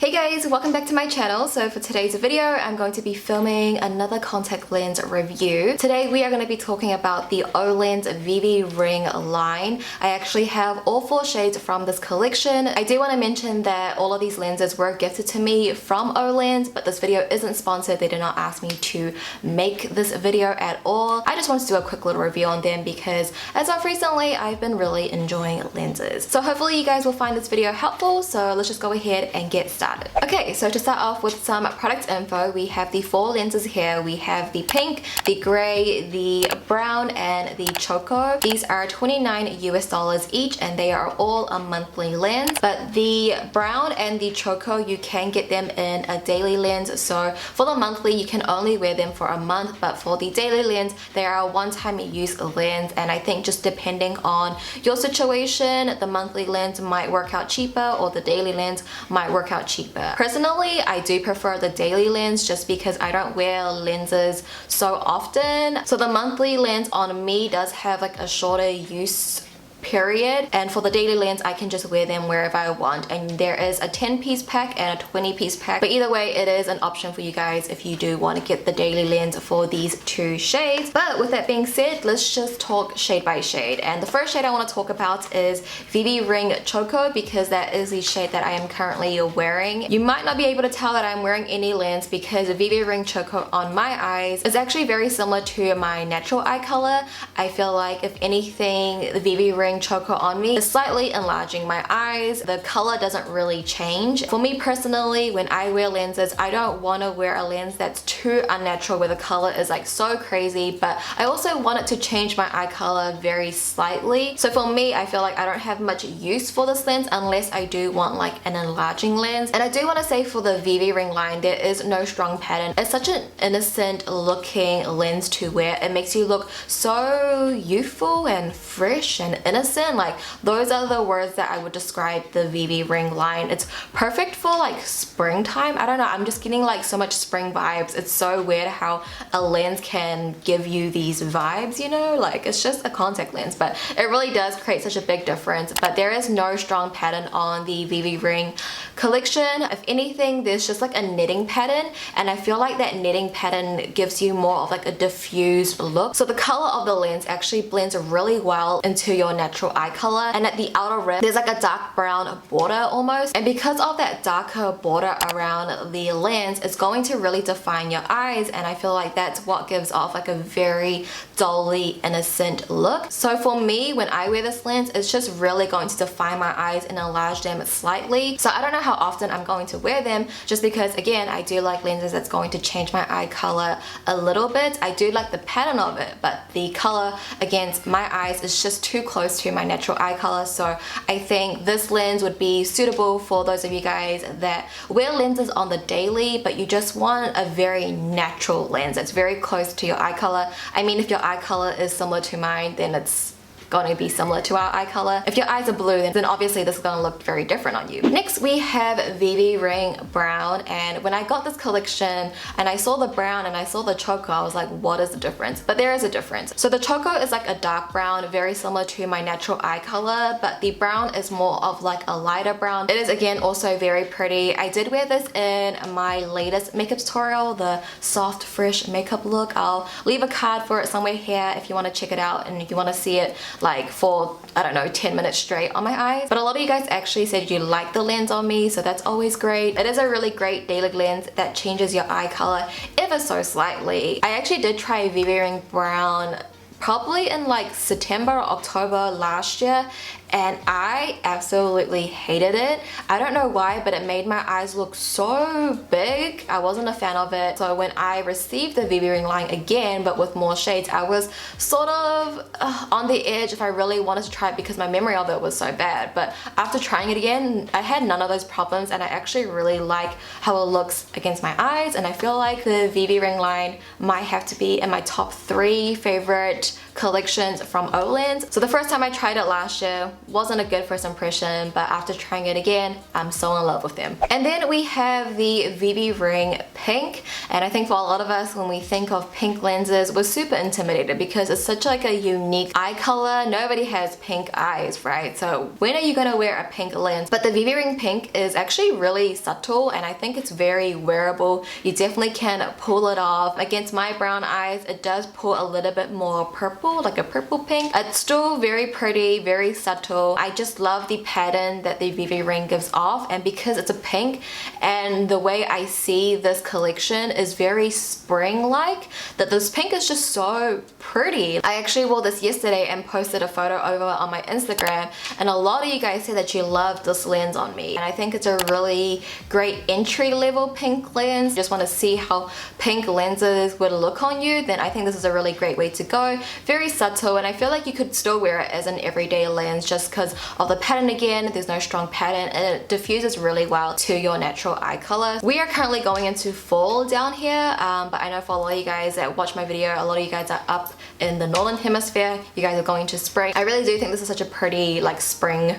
Hey guys, welcome back to my channel. So for today's video, I'm going to be filming another contact lens review. Today we are going to be talking about the Olens Vivi ring line. I actually have all 4 shades from this collection. I do want to mention that all of these lenses were gifted to me from Olens, but this video isn't sponsored. They did not ask me to make this video at all. I just wanted to do a quick little review on them because as of recently, I've been really enjoying lenses. So hopefully you guys will find this video helpful. So let's just go ahead and get started. Okay, so to start off with some product info, we have the 4 lenses here. We have the pink, the gray, the brown, and the choco. These are $29 US each, and they are all a monthly lens. But the brown and the choco, you can get them in a daily lens. So for the monthly, you can only wear them for a month, but for the daily lens, they are a one-time use lens. And I think just depending on your situation, the monthly lens might work out cheaper or the daily lens might work out cheaper. Personally, I do prefer the daily lens just because I don't wear lenses so often. So the monthly lens on me does have like a shorter use period, and for the daily lens I can just wear them wherever I want, and there is a 10-piece pack and a 20-piece pack, but either way it is an option for you guys if you do want to get the daily lens for these 2 shades. But with that being said, let's just talk shade by shade, and the first shade I want to talk about is Vivi Ring Choco because that is the shade that I am currently wearing. You might not be able to tell that I'm wearing any lens because Vivi Ring Choco on my eyes is actually very similar to my natural eye color. I feel like if anything, the Vivi Ring Choco on me is slightly enlarging my eyes. The color doesn't really change. For me personally, when I wear lenses, I don't want to wear a lens that's too unnatural where the color is like so crazy, but I also want it to change my eye color very slightly. So for me, I feel like I don't have much use for this lens unless I do want like an enlarging lens. And I do want to say for the Vivi ring line, there is no strong pattern. It's such an innocent looking lens to wear. It makes you look so youthful and fresh and innocent. Like those are the words that I would describe the Vivi ring line. It's perfect for like springtime. I don't know, I'm just getting like so much spring vibes. It's so weird how a lens can give you these vibes, you know, like it's just a contact lens, but it really does create such a big difference. But there is no strong pattern on the Vivi ring collection. If anything, there's just like a knitting pattern, and I feel like that knitting pattern gives you more of like a diffused look. So the color of the lens actually blends really well into your natural eye color, and at the outer rim there's like a dark brown border almost, and because of that darker border around the lens, it's going to really define your eyes, and I feel like that's what gives off like a very dully innocent look. So for me, when I wear this lens, it's just really going to define my eyes and enlarge them slightly. So I don't know how often I'm going to wear them just because again, I do like lenses that's going to change my eye color a little bit. I do like the pattern of it, but the color against my eyes is just too close to my natural eye color. So I think this lens would be suitable for those of you guys that wear lenses on the daily, but you just want a very natural lens that's very close to your eye color. I mean, if your eye color is similar to mine, then it's going to be similar to our eye color. If your eyes are blue, then obviously this is going to look very different on you. Next we have Vivi Ring Brown, and when I got this collection and I saw the brown and I saw the choco, I was like, what is the difference? But there is a difference. So the choco is like a dark brown, very similar to my natural eye color, but the brown is more of like a lighter brown. It is again also very pretty. I did wear this in my latest makeup tutorial, the soft fresh makeup look. I'll leave a card for it somewhere here if you want to check it out and if you want to see it like for, I don't know, 10 minutes straight on my eyes. But a lot of you guys actually said you like the lens on me, so that's always great. It is a really great daily lens that changes your eye color ever so slightly. I actually did try Vivi Ring Brown probably in like September or October last year, and I absolutely hated it. I don't know why, but it made my eyes look so big. I wasn't a fan of it. So when I received the Vivi ring line again, but with more shades, I was sort of on the edge if I really wanted to try it because my memory of it was so bad. But after trying it again, I had none of those problems, and I actually really like how it looks against my eyes, and I feel like the Vivi ring line might have to be in my top 3 favorite collections from Olens. So the first time I tried it last year wasn't a good first impression, but after trying it again, I'm so in love with them. And then we have the Vivi Ring Pink, and I think for a lot of us, when we think of pink lenses, we're super intimidated because it's such like a unique eye color. Nobody has pink eyes, right? So when are you gonna wear a pink lens? But the Vivi Ring Pink is actually really subtle, and I think it's very wearable. You definitely can pull it off. Against my brown eyes, it does pull a little bit more purple, like a purple pink. It's still very pretty, very subtle. I just love the pattern that the Vivi Ring gives off, and because it's a pink and the way I see this collection is very spring-like, that this pink is just so pretty. I actually wore this yesterday and posted a photo over on my Instagram, and a lot of you guys said that you love this lens on me, and I think it's a really great entry-level pink lens. Just want to see how pink lenses would look on you, then I think this is a really great way to go. Very subtle, and I feel like you could still wear it as an everyday lens just because of the pattern. Again, there's no strong pattern and it diffuses really well to your natural eye color. We are currently going into fall down here, but I know for a lot of you guys that watch my video, a lot of you guys are up in the northern hemisphere. You guys are going to spring. I really do think this is such a pretty like spring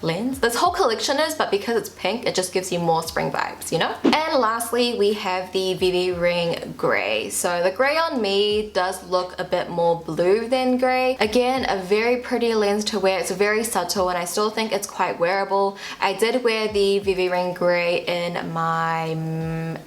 lens. This whole collection is, but because it's pink, it just gives you more spring vibes, you know? And lastly, we have the Vivi Ring Grey. So the grey on me does look a bit more blue than grey. Again, a very pretty lens to wear. It's very subtle and I still think it's quite wearable. I did wear the Vivi Ring Grey in my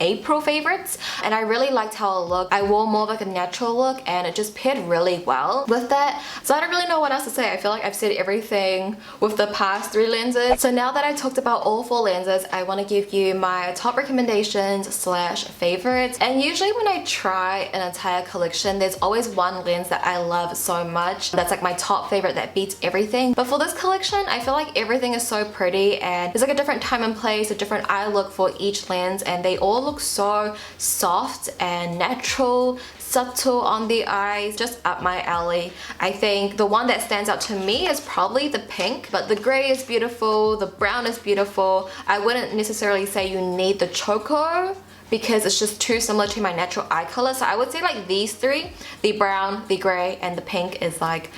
April favorites, and I really liked how it looked. I wore more of like a natural look and it just paired really well with that. So I don't really know what else to say. I feel like I've said everything with the past 3 lenses. So now that I talked about all 4 lenses, I want to give you my top recommendations slash favorites. And usually when I try an entire collection, there's always one lens that I love so much that's like my top favorite that beats everything. But for this collection, I feel like everything is so pretty and there's like a different time and place, a different eye look for each lens, and they all look so soft and natural, subtle on the eyes, just up my alley. I think the one that stands out to me is probably the pink, but the grey is beautiful, the brown is beautiful. I wouldn't necessarily say you need the choco because it's just too similar to my natural eye color. So I would say like these 3, the brown, the grey, and the pink is like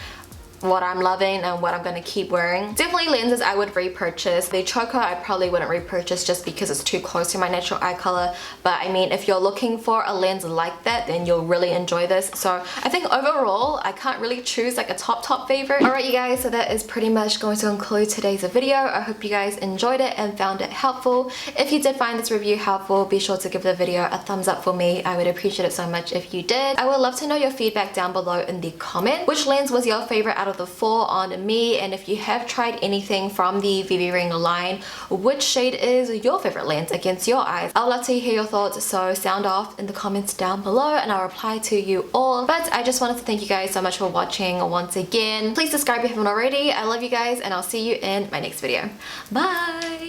what I'm loving and what I'm going to keep wearing. Definitely lenses I would repurchase. The choco I probably wouldn't repurchase just because it's too close to my natural eye color, but I mean if you're looking for a lens like that, then you'll really enjoy this. So I think overall I can't really choose like a top favorite. Alright you guys, so that is pretty much going to conclude today's video. I hope you guys enjoyed it and found it helpful. If you did find this review helpful, be sure to give the video a thumbs up for me. I would appreciate it so much if you did. I would love to know your feedback down below in the comment. Which lens was your favorite out of the 4 on me, and if you have tried anything from the Vivi Ring line, which shade is your favorite lens against your eyes? I'd love to hear your thoughts, so sound off in the comments down below and I'll reply to you all. But I just wanted to thank you guys so much for watching once again. Please subscribe if you haven't already. I love you guys and I'll see you in my next video. Bye!